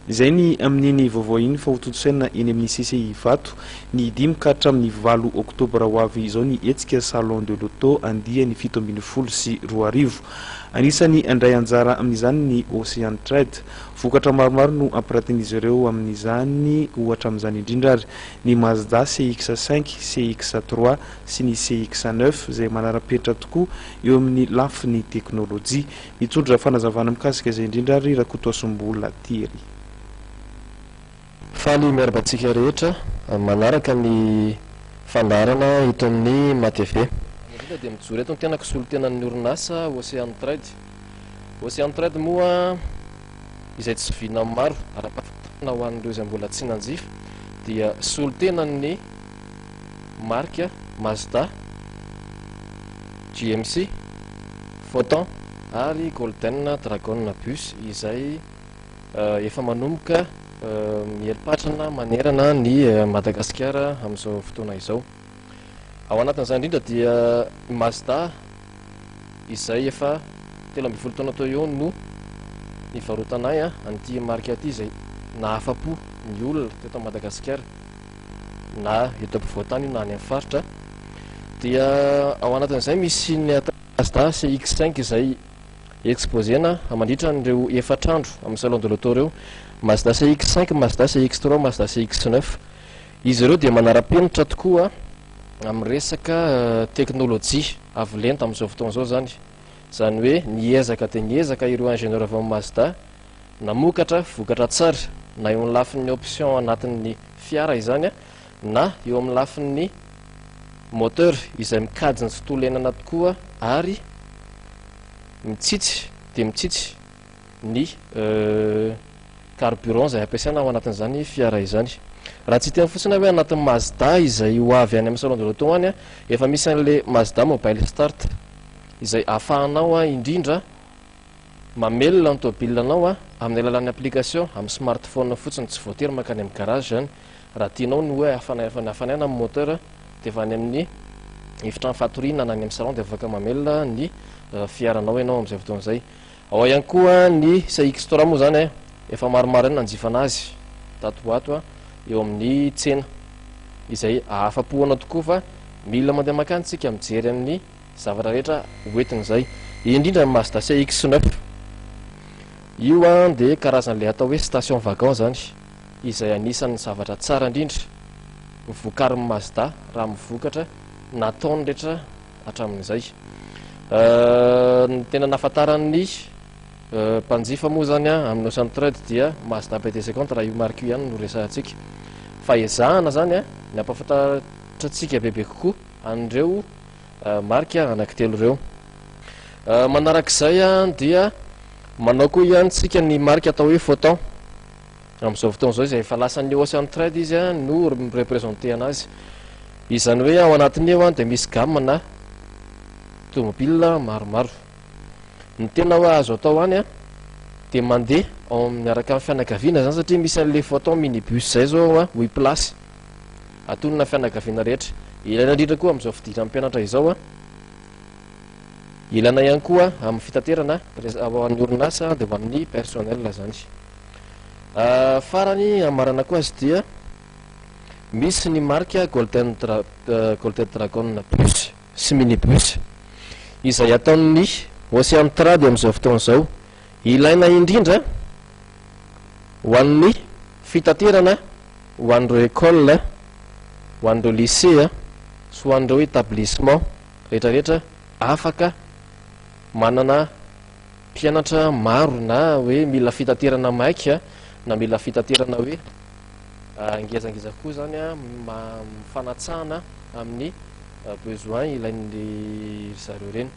izay ny amin'iny vaovao iny fa hototosaina eny amin'ny CCI Vato ny 5 amin'ny 8 oktobra ho avy izao ny hetsika salon de l'auto andia ny 7 sy 2 anisany andray anjara amin'izany ny Ocean Trade vokatra maromaro no ampiratin'izy ireo amin'izany ohatra amin'izany indrindra ary ny Mazda CX-5 CX-3 sy ny CX-9 izay manara-penitra tokoa eo amin'ny lafiny teknôlôjia mitondra fanazavana mikasika izay indrindra ary Rakotoasombola Tiry. Faly miarabantsika rehetra manaraka ny fandarana eto amin'ny MATV. Indrindra dia mijoro eto ny tena kisolotenan'ny orinasa Ocean Trade. Ocean Trade moa izay tsy vina maro ara-pahafantarana ho an'ireo izay mbola tsy nanjifa dia solotenan'ny marika Mazda, GMC, Photon ary Golden Dragon Bus izay efa manomboka mieripatrana manerana ny Madagasikara amin'izao fotoana izao. Ao anatin'izany indrindra dia Mazda izay efa 17 taona teo eo no nivarotanay an'ity marika ity izay nahafapo ny olona teto Madagasikara na eto ampovoantany na any amin'ny faritra. Dia ao anatin'izay misy ny Mazda CX-5 izay exposena mandritra n'ireo efatrandro amin'ny salon de l'auto reo. Mazda CX-5, Mazda CX-3, Mazda CX-9 izy ireo dia manara-penitra tokoa amin'ny resaka teknôlôjia avo lenta amin'izao fotoana izao zany. Zany hoe niezaka dia niezaka ireo ingénieur avy amin'ny Mazda namokatra vokatra tsara na eo amin'ny lafin'ny option anatin'ny fiara izany na eo amin'ny lafin'ny moteur izay mikajy ny tontolo iainana tokoa ary mitsitsy dia mitsitsy ny carburant izay ampiasaina ao anatin'izany fiara izany. Raha tsy tena fotsiny hoe anatin'ny Mazda izay ho avy any amin'ny salon de l'auto any efa misy an'ilay Mazda Mobile Start izay ahafahanao indrindra mamelona ny tomobilanao amin'ny alalan'ny application amin'ny smartphone fotsiny, tsy voatery makany amin'ny garage zany. Raha tianao ny hoe hafanaina amin'ny moteur dia avy any amin'ny efitrano fatoriana na any amin'ny salon dia afaka mamelona ny fiaranao ianao amin'izay fotoana izay. Ao ihany koa ny CX-3 moa zany efa maromaro ihany nanjifa anazy tatoato eo amin'ny tsena izay ahafapoana tokoa fa mila mandeha makany tsika mijery amin'ny zavatra rehetra hoentina izay. Indrindra Mazda CX-9 io dia karazan'ilay atao hoe station wagon zany izay anisan'ny zavatra tsara indrindra mivokarin'ny Mazda raha mivokatra nataony rehetra hatramin'izay. Ny tena nahafantaran'ny mpanjifa moa zany amin'ny Ocean Trade dia Mazda PT50 raha io marika io ihany no resahantsika. Fa ezahana zany ny ampahafantarantsika bebe kokoa an'ireo marika anankitelo ireo. Manarak'izay dia manao koa ihany tsika ny marika atao hoe Photon amin'izao fotoana izao izay efa lasan'ny Ocean Trade izy no representé anazy. Izany hoe ao anatiny eo dia misy gamme na tomobile maromaro. Ny tena hoe azo atao any dia mandeha ao miaraka amin'ny fianakaviana zany satria misy an'ilay Photon minibus zay zao 8 place atonina fianakaviana rehetra. Ilaina indrindra koa amin'izao fidiran'ny mpianatra izao ilaina ihany koa amin'ny fitaterana ao amin'ny orinasa dia ho amin'ny personnel zany. Farany amarana koa azy dia misy ny marika Golden Dragon Bus sy minibus izay ataon'ny Ocean Trade amin'izao fotoana izao. Ilaina indrindra ho an'ny fitaterana ho an'ireo école, ho an'ireo lycée sy ho an'ireo établissement rehetrarehetra afaka manana mpianatra maro na hoe mila fitaterana maika na mila fitaterana hoe ngezangeza koa zany mifanatsahana amin'ny besoin ilain'ny zareo reny.